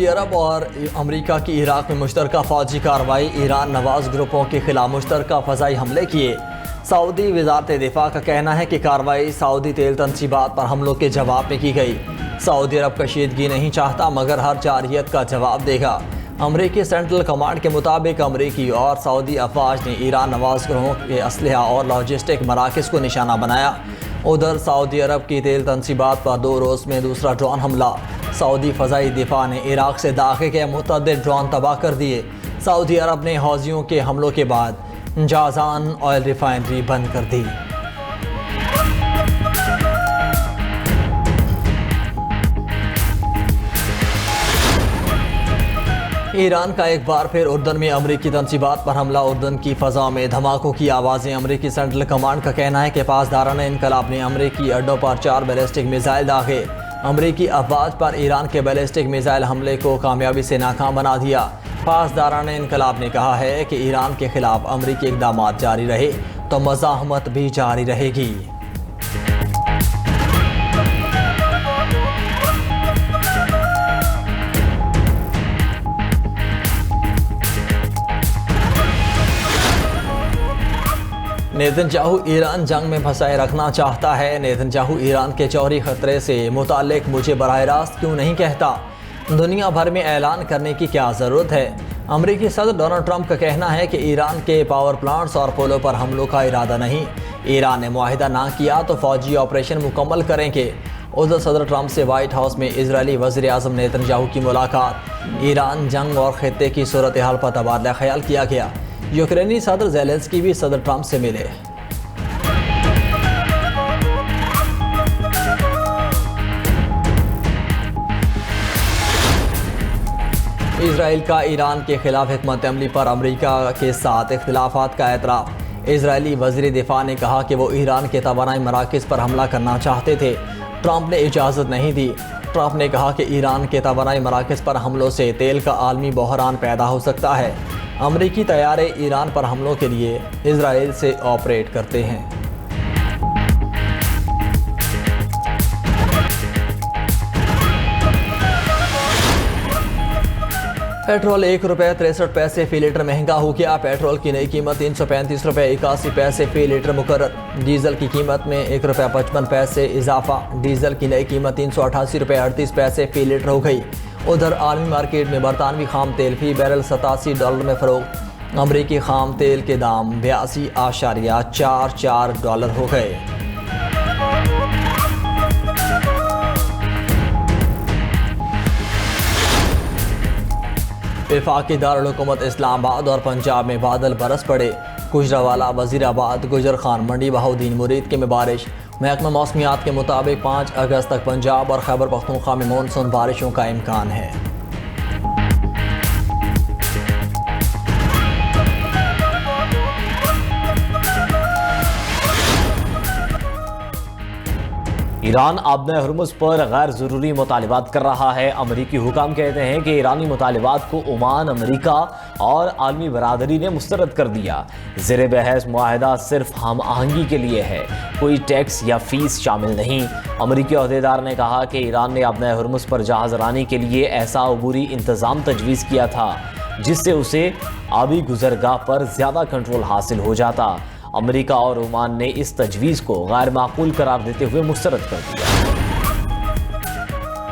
Saudi अरब और America की Iraq में मुश्तरका फ़ौजी कार्रवाई। ईरान नवाज ग्रुपों के खिलाफ मुश्तरका फ़ज़ाई हमले किए। सऊदी वज़ारत दिफा का कहना है कि कार्रवाई सऊदी तेल तनसीबात पर हमलों के जवाब में की गई। सऊदी अरब कशीदगी नहीं चाहता मगर हर जारहियत का जवाब देगा। अमरीकी सेंट्रल कमांड के मुताबिक अमरीकी और सऊदी अफवाज ने ईरान नवाज ग्रोहों के असलहा और लॉजिस्टिक मराकज़ को निशाना बनाया। उधर सऊदी अरब की तेल तनसीबात पर 2 रोज़ में दूसरा ड्रोन हमला। सऊदी फ़ज़ाई दिफा ने इराक से दाखिल के मुतअद्दिद ड्रोन तबाह कर दिए। सऊदी अरब ने हौजियों के हमलों के बाद जाज़ान ऑयल रिफाइनरी बंद कर दी। ईरान का एक बार फिर उर्दन में अमरीकी तनसीबात पर हमला। उर्दन की फ़ज़ा में धमाकों की आवाज़ें। अमरीकी सेंट्रल कमांड का कहना है कि पासदारान इनकलाब ने अमरीकी अड्डों पर 4 बैलिस्टिक मिसाइल दागे। अमरीकी अफवाज पर ईरान के बैलिस्टिक मिसाइल हमले को कामयाबी से नाकाम बना दिया। पासदारान इनकलाब ने कहा है कि ईरान के खिलाफ अमरीकी इक़दामात जारी रहे तो मज़ाहमत भी जारी रहेगी। नेतन्याहू ईरान जंग में फंसाए रखना चाहता है। नेतन्याहू ईरान के जौहरी खतरे से मुताल्लिक मुझे बराह रास्त क्यों नहीं कहता? दुनिया भर में ऐलान करने की क्या ज़रूरत है? अमरीकी सदर डोनाल्ड ट्रंप का कहना है कि ईरान के पावर प्लांट्स और पुलों पर हमलों का इरादा नहीं। ईरान ने मुआहिदा ना किया तो फौजी ऑपरेशन मुकम्मल करेंगे। उधर सदर ट्रंप से वाइट हाउस में इजरायली वज़ीर आज़म नेतन्याहू की मुलाकात। ईरान जंग और खित्ते की सूरत हाल पर तबादला ख्याल किया गया। यूक्रेनी सदर ज़ेलेंस्की भी सदर ट्रंप से मिले। इजराइल का ईरान के खिलाफ हिकमत अमली पर अमरीका के साथ इख्तिलाफात का एतराफ़। इजरायली वज़ीर दिफा ने कहा कि वो ईरान के तवानाई मराकज़ पर हमला करना चाहते थे। ट्रंप ने इजाज़त नहीं दी। ट्रंप ने कहा कि ईरान के तवानाई मराकज़ पर हमलों से तेल का आलमी बहरान पैदा हो सकता है। अमरीकी तैयारे ईरान पर हमलों के लिए इजराइल से ऑपरेट करते हैं। पेट्रोल ₹1.63 फ़ी लीटर महंगा हो गया। पेट्रोल की नई कीमत ₹335.81 फ़ी लीटर मुकर्रर। डीजल की कीमत में ₹1.55 इजाफा। डीजल की नई कीमत $388.38 फ़ी लीटर हो गई। उधर आलमी मार्केट में बरतानवी खाम तेल फी बैरल $87 में फ़रोख्त। अमरीकी खाम तेल के दाम $82.44 हो गए। वफाकी दारुल हुकूमत इस्लामाबाद और पंजाब में बादल बरस पड़े। गुजरावाला, वज़ीराबाद, गुजर खान मंडी, बहाउद्दीन मुरीद में बारिश। महकमा मौसमियात के मुताबिक 5 अगस्त तक पंजाब और खैबर पख्तूनख्वा में मानसून बारिशों का इम्कान है। ईरान आबना हुर्मुज़ पर गैर ज़रूरी मुतालिबात कर रहा है। अमरीकी हुकाम कहते हैं कि ईरानी मुतालिबात को ओमान, अमरीका और आलमी बरादरी ने मुस्तरद कर दिया। ज़ेर बहस मुआहिदा सिर्फ हम आहंगी के लिए है, कोई टैक्स या फीस शामिल नहीं। अमरीकी अहदेदार ने कहा कि ईरान ने आबना हुर्मुज़ पर जहाज़ रानी के लिए ऐसा अबूरी इंतज़ाम तजवीज़ किया था जिससे उसे आबी गुजरगाह पर ज़्यादा कंट्रोल हासिल हो जाता। अमेरिका और ओमान ने इस तजवीज़ को गैर माकूल करार देते हुए मुस्तरद कर दिया।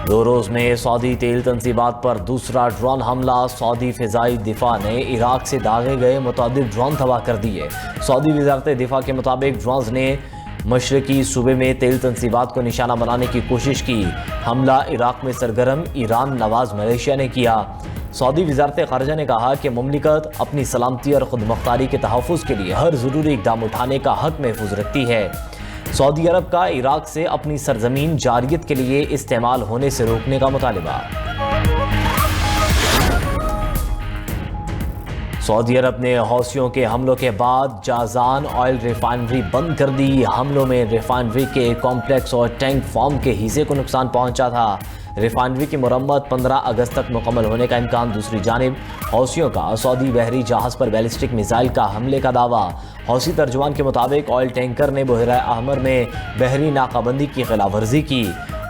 2 रोज़ में सऊदी तेल तनसीबात पर दूसरा ड्रोन हमला। सऊदी फ़िज़ाई दिफा ने इराक से दागे गए मुतअद्दिद ड्रोन तबाह कर दिए। सऊदी वज़ारत दिफा के मुताबिक ड्रोन्स ने मशरकी सूबे में तेल तनसीबात को निशाना बनाने की कोशिश की। हमला इराक में सरगर्म ईरान नवाज मलेशिया ने किया। सऊदी वज़ारत ख़ारिजा ने कहा कि मुमलिकत अपनी सलामती और खुद मुख्तारी के तहफ़्फ़ुज़ के लिए हर ज़रूरी इक़दाम उठाने का हक़ महफूज रखती है। सऊदी अरब का इराक से अपनी सरजमीन जारियत के लिए इस्तेमाल होने से रोकने का मुतालिबा। सऊदी अरब ने हौसियों के हमलों के बाद जाज़ान ऑयल रिफाइनरी बंद कर दी। हमलों में रिफाइनरी के कॉम्प्लेक्स और टैंक फार्म के हिस्से को नुकसान पहुंचा था। रिफाइनरी की मुरम्मत 15 अगस्त तक मुकम्मल होने का इम्कान। दूसरी जानिब हौसियों का सऊदी बहरी जहाज़ पर बैलिस्टिक मिसाइल का हमले का दावा। हौसी तर्जुमान के मुताबिक ऑयल टैंकर ने बहरा अहमर में बहरी नाकाबंदी की खिलाफ वर्जी की।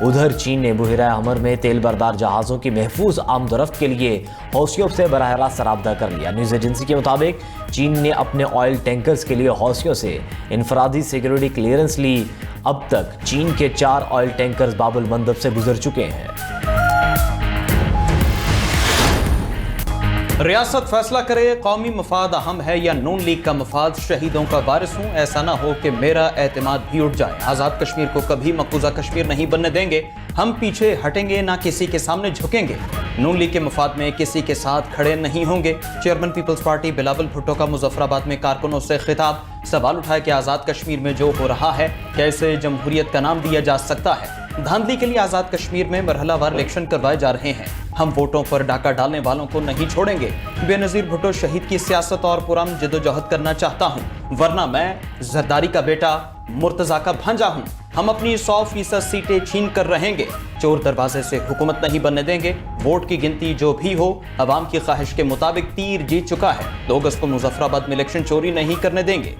उधर चीन ने बुहिरा हमर में तेल बरदार जहाज़ों की महफूज आमदरफ्त के लिए हौसियों से बराह रास्त रब्ता कर लिया। न्यूज़ एजेंसी के मुताबिक चीन ने अपने ऑयल टैंकर्स के लिए हौसियों से इनफरादी सिक्योरिटी क्लियरेंस ली। अब तक चीन के 4 ऑयल टैंकर्स बाबुल मंदब से गुजर चुके हैं। रियासत फैसला करे, कौमी मफाद अहम है या नून लीग का मफाद, शहीदों का वारिस हूँ, ऐसा ना हो कि मेरा एतमाद भी उठ जाए। आज़ाद कश्मीर को कभी मकबूजा कश्मीर नहीं बनने देंगे, हम पीछे हटेंगे ना किसी के सामने झुकेंगे। नून लीग के मफाद में किसी के साथ खड़े नहीं होंगे। Chairman People's Party Bilawal Bhutto का मुजफ्फराबाद में कारकुनों से खिताब, सवाल उठाया कि आज़ाद कश्मीर में जो हो रहा है कैसे जमहूरियत का नाम दिया जा सकता है। धांधली के लिए आज़ाद कश्मीर में मरहलावार इलेक्शन करवाए जा रहे हैं, हम वोटों पर डाका डालने वालों को नहीं छोड़ेंगे। बेनज़ीर भुट्टो शहीद की सियासत और पुरअमन जदोजहद करना चाहता हूँ, वरना मैं जरदारी का बेटा मुर्तज़ा का भांजा हूँ। हम अपनी 100% सीटें छीन कर रहेंगे, चोर दरवाजे से हुकूमत नहीं बनने देंगे। वोट की गिनती जो भी हो, अवाम की ख्वाहिश के मुताबिक तीर जीत चुका है। 2 अगस्त को मुजफ्फराबाद में इलेक्शन चोरी नहीं करने देंगे।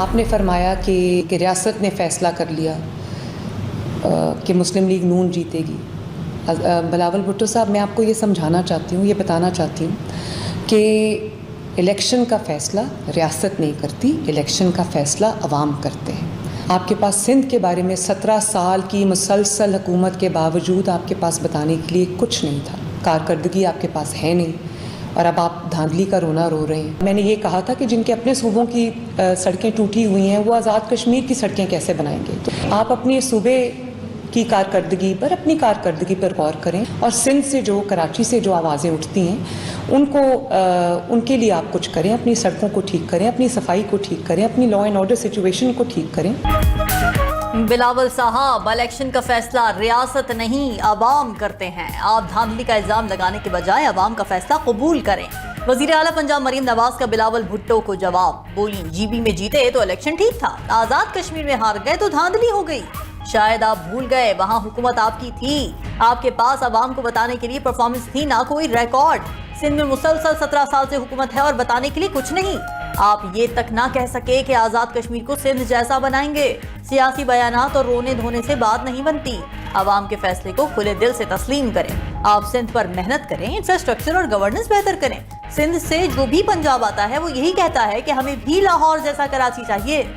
आपने फरमाया कि रियासत ने फ़ैसला कर लिया कि मुस्लिम लीग नून जीतेगी। बिलावल भुट्टो साहब, मैं आपको ये समझाना चाहती हूँ, ये बताना चाहती हूँ कि इलेक्शन का फ़ैसला रियासत नहीं करती, इलेक्शन का फ़ैसला अवाम करते हैं। आपके पास सिंध के बारे में 17 साल की मुसलसल हुकूमत के बावजूद आपके पास बताने के लिए कुछ नहीं था, कारकर्दगी आपके पास है नहीं, और अब आप धांधली का रोना रो रहे हैं। मैंने ये कहा था कि जिनके अपने सूबों की सड़कें टूटी हुई हैं वो आज़ाद कश्मीर की सड़कें कैसे बनाएंगे। तो आप अपने सूबे की कारकर्दगी पर, अपनी कारकर्दगी पर गौर करें, और सिंध से जो, कराची से जो आवाज़ें उठती हैं उनके लिए आप कुछ करें। अपनी सड़कों को ठीक करें, अपनी सफाई को ठीक करें, अपनी लॉ एंड ऑर्डर सिचुएशन को ठीक करें। बिलावल साहब, इलेक्शन का फैसला रियासत नहीं अवाम करते हैं। आप धांधली का इल्जाम लगाने के बजाय अवाम का फैसला कबूल करें। वजीर आला पंजाब मरीम नवाज का बिलावल भुट्टो को जवाब, बोली जीबी में जीते तो इलेक्शन ठीक था, आजाद कश्मीर में हार गए तो धांधली हो गई। शायद आप भूल गए, वहाँ हुकूमत आपकी थी, आपके पास अवाम को बताने के लिए परफॉर्मेंस थी, ना कोई रिकॉर्ड। सिंध में मुसलसल 17 साल से हुकूमत है और बताने के लिए कुछ नहीं। आप ये तक ना कह सके कि आज़ाद कश्मीर को सिंध जैसा बनाएंगे। सियासी बयानात और रोने धोने से बात नहीं बनती। अवाम के फैसले को खुले दिल से तस्लीम करें। आप सिंध पर मेहनत करें, इंफ्रास्ट्रक्चर और गवर्नेंस बेहतर करें। सिंध से जो भी पंजाब आता है वो यही कहता है कि हमें भी लाहौर जैसा कराची चाहिए।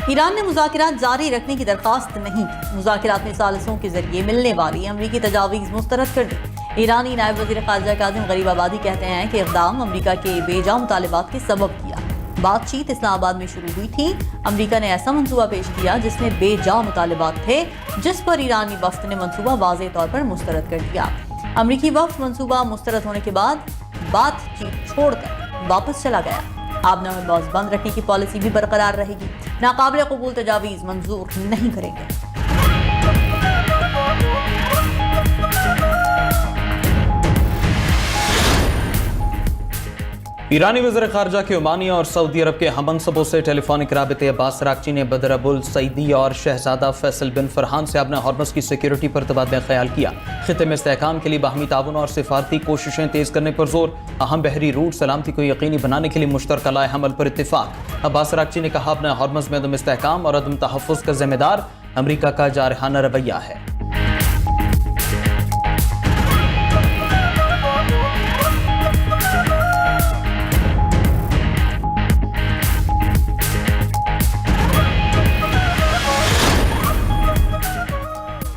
ईरान ने मुज़ाकिरात जारी रखने की दरख्वास्त नहीं की। मुज़ाकिरात में सालिसों के जरिए मिलने वाली अमरीकी तजावीज़ मुस्तरद कर दी। ईरानी नायब वज़ीर ख़ारिजा काज़िम गरीबाबादी कहते हैं कि इक़दाम अमरीका के बेजा मुतालिबात के सबब किया। बातचीत इस्लामाबाद में शुरू हुई थी। अमरीका ने ऐसा मंसूबा पेश किया जिसमें बेजा मुतालिबात थे, जिस पर ईरानी वफ़द ने मंसूबा वाज़ेह तौर पर मुस्तरद कर दिया। अमरीकी वफ़द मंसूबा मुस्तरद होने के बाद बातचीत छोड़कर वापस चला गया। आबना हरबोज बंद रखने की पॉलिसी भी बरकरार रहेगी। नाकाबिल कबूल तजावीज़ मंजूर नहीं करेंगे। ईरानी वज़ीर ख़ारिजा के ओमानी और सऊदी अरब के हममनसबों से टेलीफोनिक राबते अब्बास अरागची ने बदर अबुल सईदी और शहजादा फैसल बिन फरहान से अपने हॉर्मस की सिक्योरिटी पर तबादला ख्याल किया। खित्ते में इस्तेहकाम के लिए बाहमी ताउन और सिफारती कोशिशें तेज करने पर जोर। अहम बहरी रूट सलामती को यकीनी बनाने के लिए मुश्तरका लाए हमल पर इत्तेफाक। अब्बास अरागची ने कहा, अपने हॉर्मस में अदम इस्तेहकाम और अदम तहफ़्फ़ुज़ का जिम्मेदार अमरीका का जारहाना रवैया है।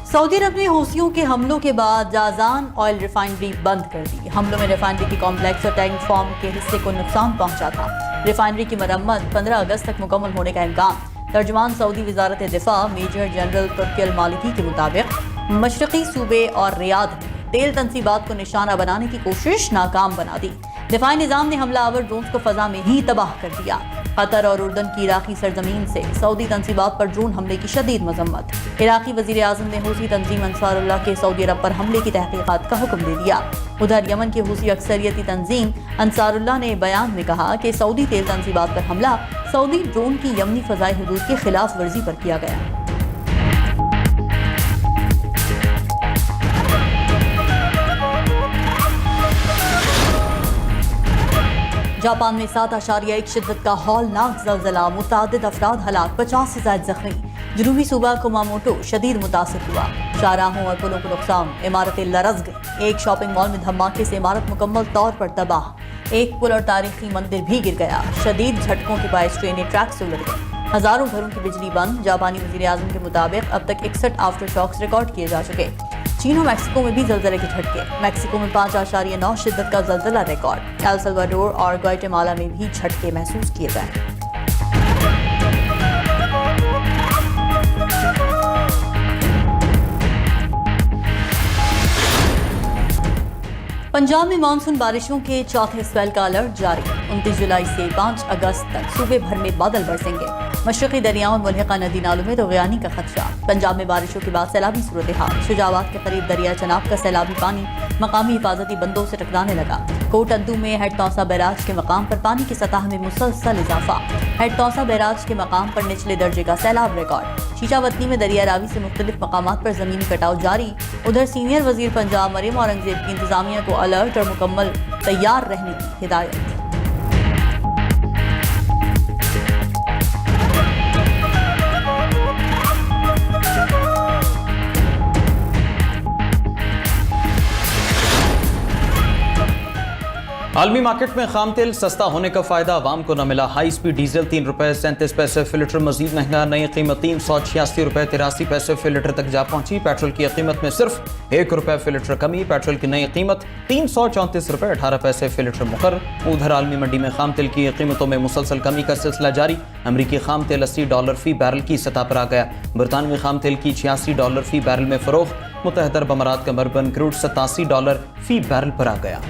सऊदी अरब ने हौसियों के हमलों के बाद जाजान ऑयल रिफाइनरी बंद कर दी। हमलों में रिफाइनरी की कॉम्प्लेक्स और टैंक फार्म के हिस्से को नुकसान पहुंचा था। रिफाइनरी की मरम्मत 15 अगस्त तक मुकम्मल होने का इम्कान। तर्जुमान सऊदी वजारत दिफा मेजर जनरल तुर्की अल मालिकी के मुताबिक मशरकी सूबे और रियाद ने तेल तनसीबात को निशाना बनाने की कोशिश नाकाम बना दी। दिफाई निज़ाम ने हमलावर ड्रोन्स को फजा में ही तबाह कर दिया। कतर और उर्दन की इराकी सरजमीन से सऊदी तंसीबात पर ड्रोन हमले की शदीद मजम्मत। इराकी वजीर आजम ने हूसी तंजीम अंसारुल्लाह के सऊदी अरब पर हमले की तहकीकात का हुक्म दे दिया। उधर यमन की हूसी अक्सरियती तंजीम अंसारुल्लाह ने बयान में कहा कि सऊदी तेल तंसीबात पर हमला सऊदी ड्रोन की यमनी फजाई हुदूद की खिलाफ वर्जी पर किया गया। जापान में 7.1 शिद्दत का हौलनाक ज़लज़ला, मुतादिद अफराद हलाक, 50 से ज़ायद जख्मी। जनूबी सूबा कुमामोटो शदीद मुतासिर हुआ, शाहराहों और पुलों को नुकसान, इमारतें लरज़ गई। एक शॉपिंग मॉल में धमाके से इमारत मुकम्मल तौर पर तबाह। एक पुल और तारीखी मंदिर भी गिर गया। शदीद झटकों के बायस ट्रेनें ट्रैक से उलट गई। हजारों घरों की बिजली बंद। जापानी वज़ीर आज़म के मुताबिक अब तक 61 आफ्टर शॉक्स रिकॉर्ड किए जा चुके। चीन और मैक्सिको में भी ज़लज़ले के झटके। मैक्सिको में 5.9 शिद्दत का ज़लज़ला रिकॉर्ड। एल सल्वाडोर और ग्वाटेमाला में भी झटके महसूस किए गए। पंजाब में मानसून बारिशों के चौथे स्पेल का अलर्ट जारी। 29 जुलाई से 5 अगस्त तक सूबे भर में बादल बरसेंगे। मशरक़ी दरियाओं और मुल्हिका नदी नालों में रोग़यानी का खदशा। पंजाब में बारिशों के बाद सैलाबी सूरत हाल। शुजाबाद के करीब दरिया चनाब का सैलाबी पानी मकामी हिफाजती बंदों से टकराने लगा। कोट अद्दू में हेड तौसा बैराज के मकाम पर पानी की सतह में मुसलसल इजाफा। हेड तौसा बैराज के मकाम पर निचले दर्जे का सैलाब रिकॉर्ड। शीशावतनी में दरिया रावी से मुख्तलिफ मकामात पर ज़मीनी कटाव जारी। उधर सीनियर वजीर पंजाब मरियम औरंगजेब की इंतजामिया को अलर्ट और मुकम्मल तैयार रहने की हिदायत। आलमी मार्केट में खाम तेल सस्ता होने का फायदा आवाम को न मिला। हाई स्पीड डीजल 3 रुपए 37 पैसे फी लीटर मजीद महंगा। नई कीमत 386 रुपए 83 पैसे फी लीटर तक जा पहुंची। पेट्रोल की कीमत में सिर्फ 1 रुपए फी लीटर कमी। पेट्रोल की नई कीमत 334 रुपए 18 पैसे फी लीटर मुकर्रर। उधर आलमी मंडी में खाम तेल की कीमतों में मुसलसल कमी का सिलसिला जारी। अमरीकी खाम तेल $80 फी बैरल की सतह पर आ गया। बरतानवी खाम तेल की $86 फी बैरल में फरोख्त। मुत्तहदा अरब अमारात का मरबन क्रूड $87 फी बैरल पर आ गया।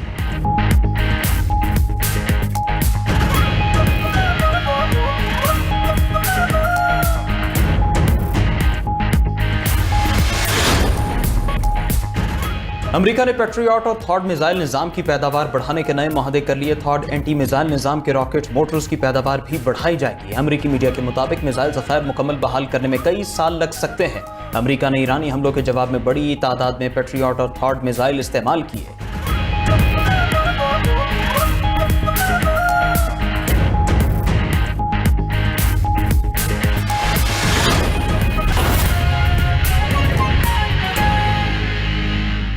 अमेरिका ने पेट्रियट और थॉड मिसाइल निज़ाम की पैदावार बढ़ाने के नए मुआहदे कर लिए। थॉड एंटी मिसाइल निज़ाम के रॉकेट मोटर्स की पैदावार भी बढ़ाई जाएगी। अमेरिकी मीडिया के मुताबिक मिसाइल ज़खायर मुकम्मल बहाल करने में कई साल लग सकते हैं। अमेरिका ने ईरानी हमलों के जवाब में बड़ी तादाद में पेट्रियट और थॉड मिसाइल इस्तेमाल किए।